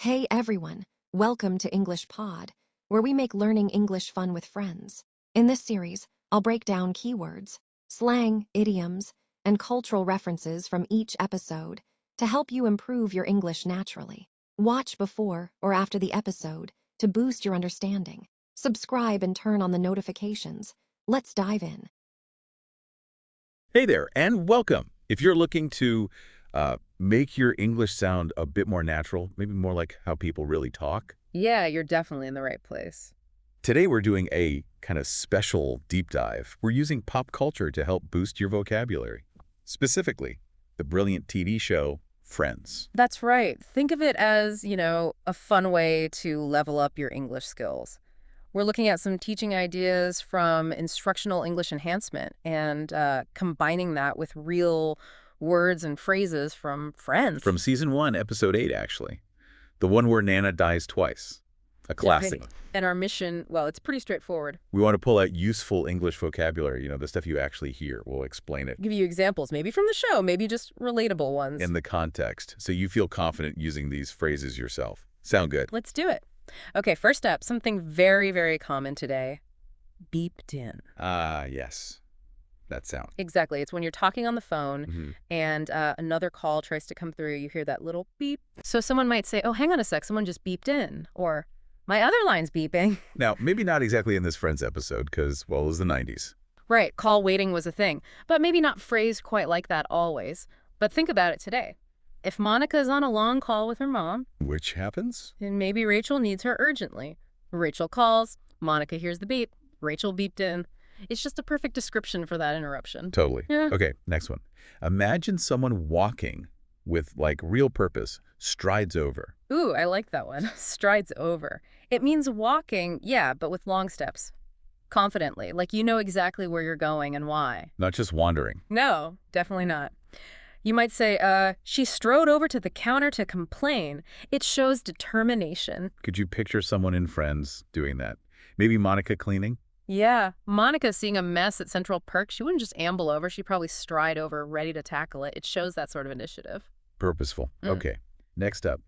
Hey everyone, welcome to English Pod, where we make learning English fun with friends. In this series, I'll break down keywords, slang, idioms, and cultural references from each episode to help you improve your English naturally. Watch before or after the episode to boost your understanding. Subscribe and turn on the notifications. Let's dive in. Hey there, and welcome. If you're looking to make your English sound a bit more natural, maybe more like how people really talk, Yeah, you're definitely in the right place. today we're doing a kind of special deep dive. We're using pop culture to help boost your vocabulary. Specifically, the brilliant TV show Friends. That's right. Think of it as, a fun way to level up your English skills. We're looking at some teaching ideas from instructional English enhancement and combining that with real words and phrases from Friends. From Season 1, Episode 8, actually. The one where Nana dies twice. A classic. And our mission, well, it's pretty straightforward. We want to pull out useful English vocabulary, the stuff you actually hear. We'll explain it Give you examples, maybe from the show, maybe just relatable ones. in the context, so you feel confident using these phrases yourself. Sound good? Let's do it. Okay, first up, something very, very common today. Beeped in. Ah, yes. That sound. Exactly. It's when you're talking on the phone Mhm. and another call tries to come through, you hear that little beep. So someone might say, oh, hang on a sec, someone just beeped in. Or, my other line's beeping. Now, maybe not exactly in this Friends episode, because, well, it was the 90s. Right, call waiting was a thing. But maybe not phrased quite like that always. But think about it today. If Monica's on a long call with her mom, Which happens? then maybe Rachel needs her urgently. Rachel calls, Monica hears the beep, Rachel beeped in. It's just a perfect description for that interruption. Totally. Yeah. Okay, next one. Imagine someone walking with, real purpose, strides over. Ooh, I like that one. Strides over. It means walking, yeah, but with long steps. Confidently, like you know exactly where you're going and why. Not just wandering. No, definitely not. You might say, she strode over to the counter to complain. It shows determination. Could you picture someone in Friends doing that? Maybe Monica cleaning? Yeah, Monica seeing a mess at Central Perk, she wouldn't just amble over, she'd probably stride over, ready to tackle it. It shows that sort of initiative. Purposeful. Okay, next up.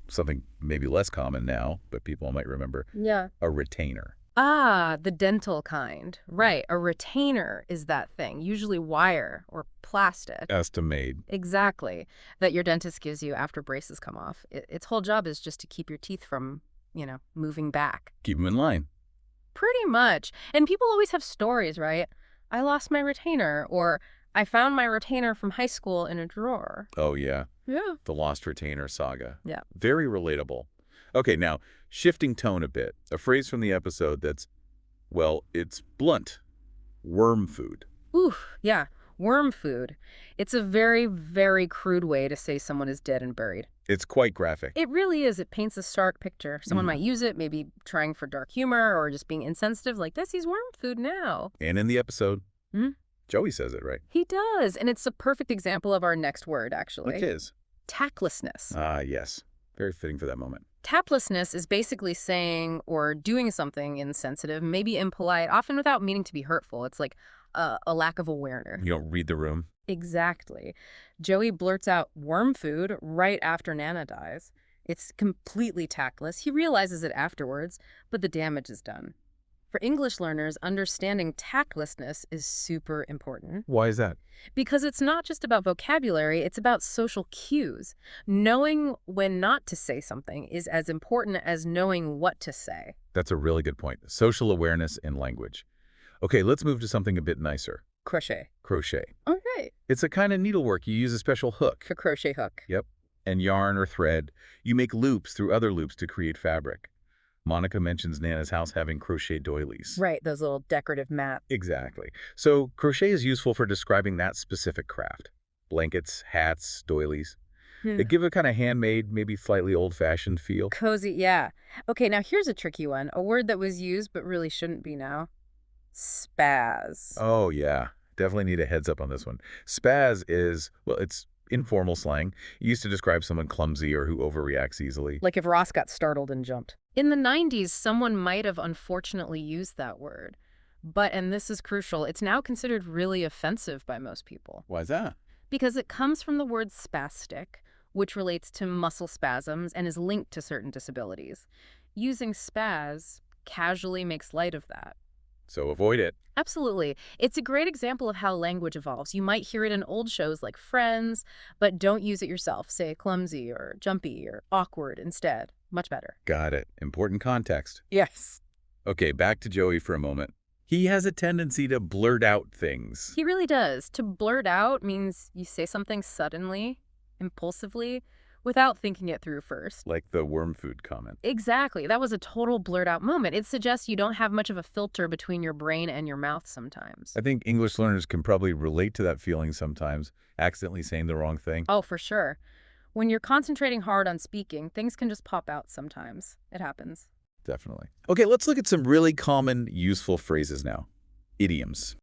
Something maybe less common now, but people might remember. Yeah. A retainer. Ah, the dental kind. Right, a retainer is that thing, usually wire or plastic. Estimate. Exactly, that your dentist gives you after braces come off. Its whole job is just to keep your teeth from, moving back. Keep them in line. Pretty much. And people always have stories, right? I lost my retainer, or I found my retainer from high school in a drawer. Oh, yeah. Yeah. The Lost Retainer saga. Yeah. Very relatable. Okay, now, shifting tone a bit. A phrase from the episode that's, well, it's blunt. Worm food. Oof, yeah. Worm food. It's a very, very crude way to say someone is dead and buried. It's quite graphic. It really is. It paints a stark picture. Someone might use it, maybe trying for dark humor or just being insensitive, like, this is worm food now. And in the episode, Mhm. Joey says it, right? He does. And it's a perfect example of our next word, actually. Which is? Tactlessness. Ah, yes. Very fitting for that moment. Tactlessness is basically saying or doing something insensitive, maybe impolite, often without meaning to be hurtful. It's like a lack of awareness. You don't read the room. Exactly. Joey blurts out worm food right after Nana dies. It's completely tactless. He realizes it afterwards, but the damage is done. For English learners, understanding tactlessness is super important Why is that? because it's not just about vocabulary, it's about social cues. Knowing when not to say something is as important as knowing what to say. That's a really good point. Social awareness in language. Okay, let's move to something a bit nicer. Crochet. Crochet. Okay. It's a kind of needlework. You use a special hook. A crochet hook. Yep. And yarn or thread. You make loops through other loops to create fabric. Monica mentions Nana's house having crochet doilies. Right, those little decorative mats. Exactly. So crochet is useful for describing that specific craft. Blankets, hats, doilies. They give a kind of handmade, maybe slightly old-fashioned feel. Cozy, yeah. Okay, now here's a tricky one. A word that was used but really shouldn't be now. Spaz. Oh, yeah. Definitely need a heads up on this one. Spaz is, well, it's informal slang. Used to describe someone clumsy or who overreacts easily. Like if Ross got startled and jumped. In the 90s, someone might have unfortunately used that word. But, and this is crucial, it's now considered really offensive by most people. Why is that? Because it comes from the word spastic, which relates to muscle spasms and is linked to certain disabilities. Using spaz casually makes light of that. So avoid it. Absolutely. It's a great example of how language evolves. You might hear it in old shows like Friends, but don't use it yourself. Say clumsy or jumpy or awkward instead. Much better. Got it. Important context. Yes. Okay, back to Joey for a moment. He has a tendency to blurt out things. He really does. To blurt out means you say something suddenly, impulsively, without thinking it through first. Like the worm food comment. Exactly. That was a total blurt out moment. It suggests you don't have much of a filter between your brain and your mouth sometimes. I think English learners can probably relate to that feeling sometimes, accidentally saying the wrong thing. Oh, for sure. When you're concentrating hard on speaking, things can just pop out sometimes. It happens. Definitely. Okay, let's look at some really common, useful phrases now. Idioms.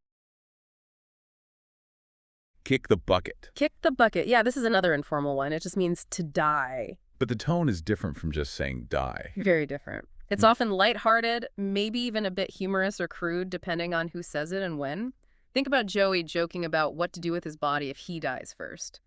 Kick the bucket. Kick the bucket. Yeah, this is another informal one. It just means to die. But the tone is different from just saying die. Very different. It's often lighthearted, maybe even a bit humorous or crude, depending on who says it and when. Think about Joey joking about what to do with his body if he dies first.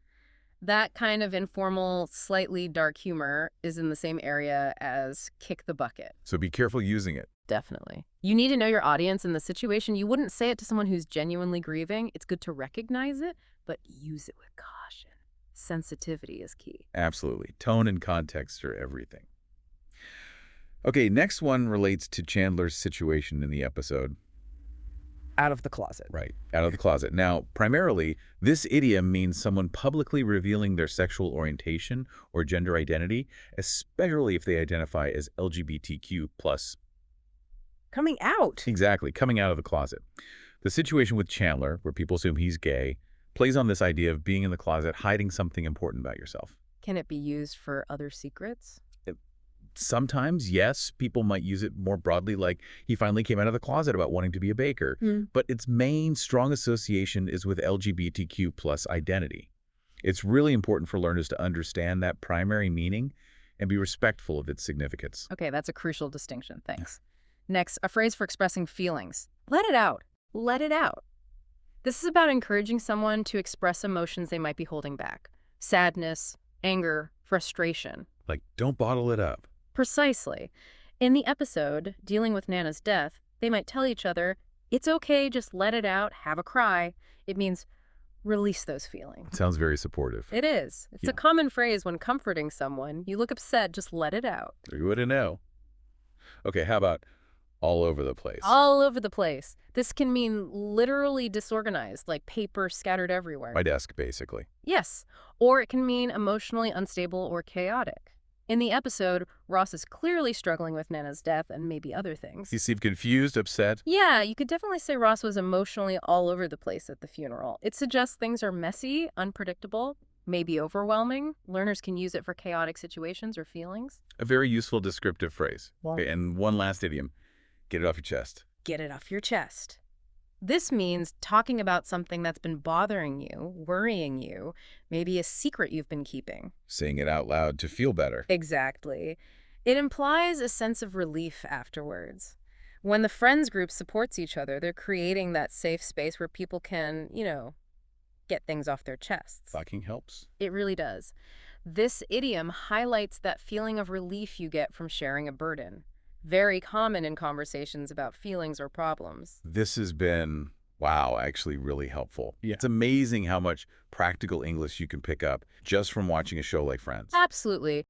That kind of informal, slightly dark humor is in the same area as kick the bucket. So be careful using it. Definitely. You need to know your audience and the situation. You wouldn't say it to someone who's genuinely grieving. It's good to recognize it, but use it with caution. Sensitivity is key. Absolutely. Tone and context are everything. Okay, next one relates to Chandler's situation in the episode. Out of the closet. Right, out of the closet. Now, primarily, this idiom means someone publicly revealing their sexual orientation or gender identity, especially if they identify as LGBTQ+. Coming out. Exactly, coming out of the closet. The situation with Chandler, where people assume he's gay, plays on this idea of being in the closet, hiding something important about yourself. Can it be used for other secrets? Sometimes, yes, people might use it more broadly, like he finally came out of the closet about wanting to be a baker. But its main strong association is with LGBTQ+ identity. It's really important for learners to understand that primary meaning and be respectful of its significance. Okay, that's a crucial distinction. Thanks. Next, a phrase for expressing feelings. Let it out. Let it out. This is about encouraging someone to express emotions they might be holding back. Sadness, anger, frustration. Like, don't bottle it up. Precisely. In the episode, dealing with Nana's death, they might tell each other, it's okay, just let it out, have a cry. It means release those feelings. It sounds very supportive. It is. It's a common phrase when comforting someone. You look upset, just let it out. You wouldn't know. Okay, how about all over the place? All over the place. This can mean literally disorganized, like paper scattered everywhere. My desk, basically. Yes. Or it can mean emotionally unstable or chaotic. In the episode, Ross is clearly struggling with Nana's death and maybe other things. He seemed confused, upset. Yeah, you could definitely say Ross was emotionally all over the place at the funeral. It suggests things are messy, unpredictable, maybe overwhelming. Learners can use it for chaotic situations or feelings. A very useful descriptive phrase. Wow. Okay, and one last idiom. Get it off your chest. Get it off your chest. This means talking about something that's been bothering you, worrying you, maybe a secret you've been keeping. Saying it out loud to feel better. Exactly. It implies a sense of relief afterwards. When the friends group supports each other, they're creating that safe space where people can, get things off their chests. Talking helps. It really does. This idiom highlights that feeling of relief you get from sharing a burden. Very common in conversations about feelings or problems. This has been, wow, actually really helpful. Yeah. It's amazing how much practical English you can pick up just from watching a show like Friends. Absolutely.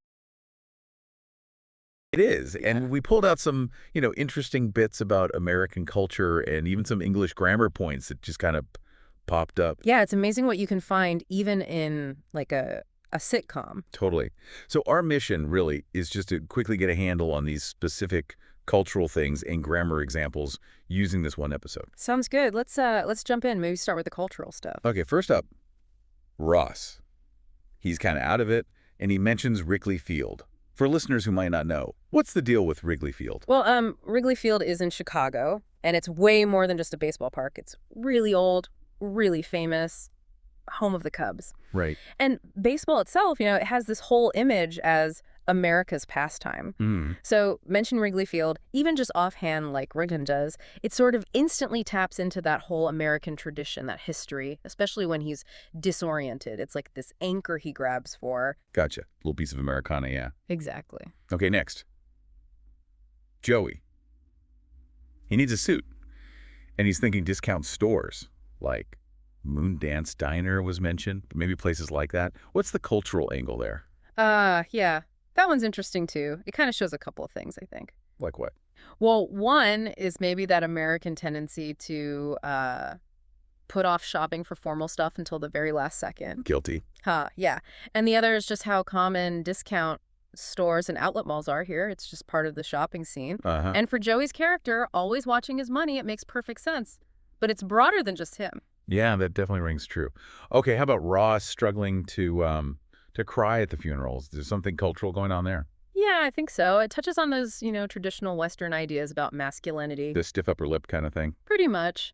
It is. And we pulled out some, interesting bits about American culture and even some English grammar points that just kind of popped up. Yeah, it's amazing what you can find even in like a sitcom. Totally. So our mission really is just to quickly get a handle on these specific cultural things and grammar examples using this one episode. Sounds good. Let's jump in. Maybe start with the cultural stuff. Okay, first up, Ross. He's kind of out of it, and he mentions Wrigley Field. For listeners who might not know, what's the deal with Wrigley Field? Well, Wrigley Field is in Chicago, and it's way more than just a baseball park. It's really old, really famous, home of the Cubs. Right. And baseball itself, it has this whole image as America's pastime. Hmm. So mention Wrigley Field, even just offhand like Rigdon does, it sort of instantly taps into that whole American tradition, that history, especially when he's disoriented. It's like this anchor he grabs for. Gotcha. Little piece of Americana, yeah. Exactly. Okay, next. Joey. He needs a suit. And he's thinking discount stores, like Moondance Diner was mentioned, maybe places like that. What's the cultural angle there? Yeah. That one's interesting too. It kind of shows a couple of things, I think. Like what? Well, one is maybe that American tendency to put off shopping for formal stuff until the very last second. Guilty. Yeah. And the other is just how common discount stores and outlet malls are here. It's just part of the shopping scene. Uh-huh. And for Joey's character, always watching his money, it makes perfect sense. But it's broader than just him. Yeah, that definitely rings true. Okay, how about Ross struggling to cry at the funerals? There's something cultural going on there. Yeah, I think so. It touches on those, traditional Western ideas about masculinity. The stiff upper lip kind of thing. Pretty much.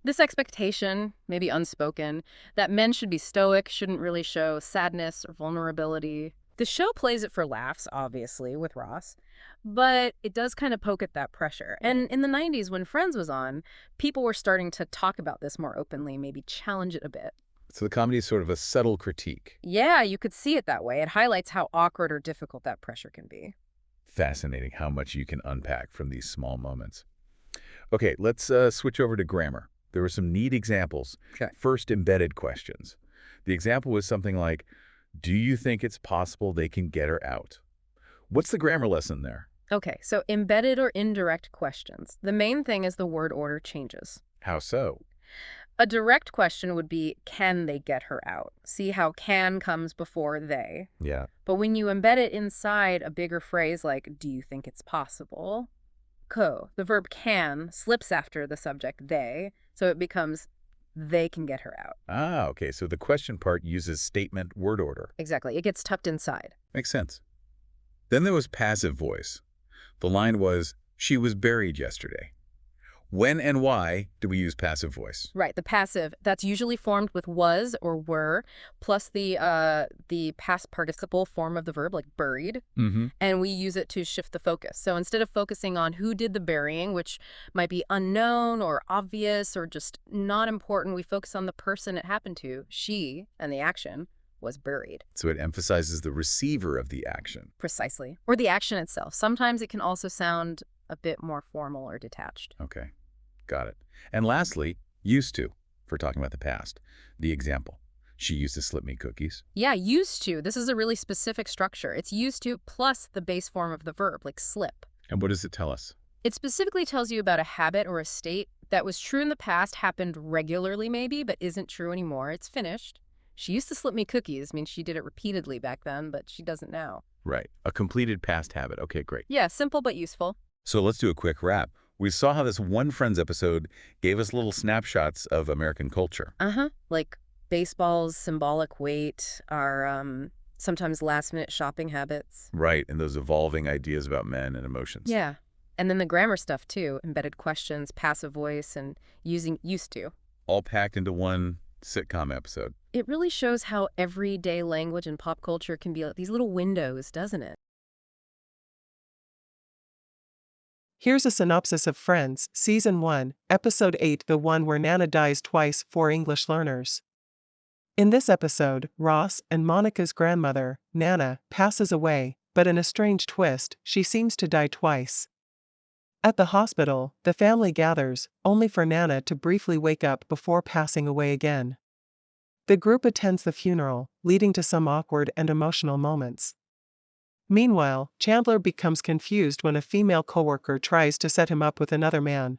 This expectation, maybe unspoken, that men should be stoic, shouldn't really show sadness or vulnerability. The show plays it for laughs, obviously, with Ross, but it does kind of poke at that pressure. And in the 90s, when Friends was on, people were starting to talk about this more openly, maybe challenge it a bit. So the comedy is sort of a subtle critique. Yeah, you could see it that way. It highlights how awkward or difficult that pressure can be. Fascinating how much you can unpack from these small moments. Okay, let's switch over to grammar. There were some neat examples. Okay. First, embedded questions. The example was something like, do you think it's possible they can get her out? What's the grammar lesson there? Okay, so embedded or indirect questions. The main thing is the word order changes. How so? A direct question would be, can they get her out? See how can comes before they. Yeah. But when you embed it inside a bigger phrase like, do you think it's possible? The verb can, slips after the subject they, so it becomes, they can get her out. Ah, okay. So the question part uses statement word order. Exactly. It gets tucked inside. Makes sense. Then there was passive voice. The line was, she was buried yesterday. When and why do we use passive voice? Right. The passive, that's usually formed with was or were, plus the past participle form of the verb, like buried. Mm-hmm. And we use it to shift the focus. So instead of focusing on who did the burying, which might be unknown or obvious or just not important, we focus on the person it happened to. She, and the action, was buried. So it emphasizes the receiver of the action. Precisely. Or the action itself. Sometimes it can also sound a bit more formal or detached. Okay. Got it. And lastly, used to, for talking about the past. The example. She used to slip me cookies. Yeah, used to. This is a really specific structure. It's used to plus the base form of the verb, like slip. And what does it tell us? It specifically tells you about a habit or a state that was true in the past, happened regularly maybe, but isn't true anymore. It's finished. She used to slip me cookies. I mean, she did it repeatedly back then, but she doesn't now. Right. A completed past habit. Okay, great. Yeah, simple but useful. So let's do a quick wrap. We saw how this one Friends episode gave us little snapshots of American culture. Like baseball's symbolic weight, our sometimes last-minute shopping habits. Right, and those evolving ideas about men and emotions. Yeah. And then the grammar stuff, too. Embedded questions, passive voice, and using used to. All packed into one sitcom episode. It really shows how everyday language and pop culture can be like these little windows, doesn't it? Here's a synopsis of Friends, Season 1, Episode 8, the one where Nana dies twice for English learners. In this episode, Ross and Monica's grandmother, Nana, passes away, but in a strange twist, she seems to die twice. At the hospital, the family gathers, only for Nana to briefly wake up before passing away again. The group attends the funeral, leading to some awkward and emotional moments. Meanwhile, Chandler becomes confused when a female coworker tries to set him up with another man.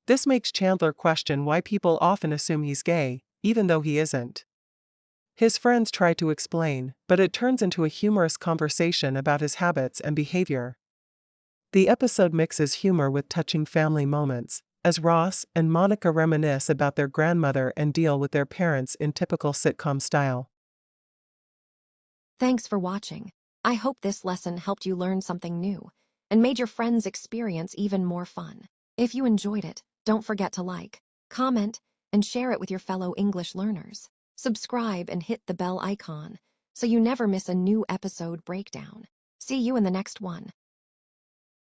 This makes Chandler question why people often assume he's gay, even though he isn't. His friends try to explain, but it turns into a humorous conversation about his habits and behavior. The episode mixes humor with touching family moments, as Ross and Monica reminisce about their grandmother and deal with their parents in typical sitcom style. Thanks for watching. I hope this lesson helped you learn something new and made your friends' experience even more fun. If you enjoyed it, don't forget to like, comment, and share it with your fellow English learners. Subscribe and hit the bell icon so you never miss a new episode breakdown. See you in the next one.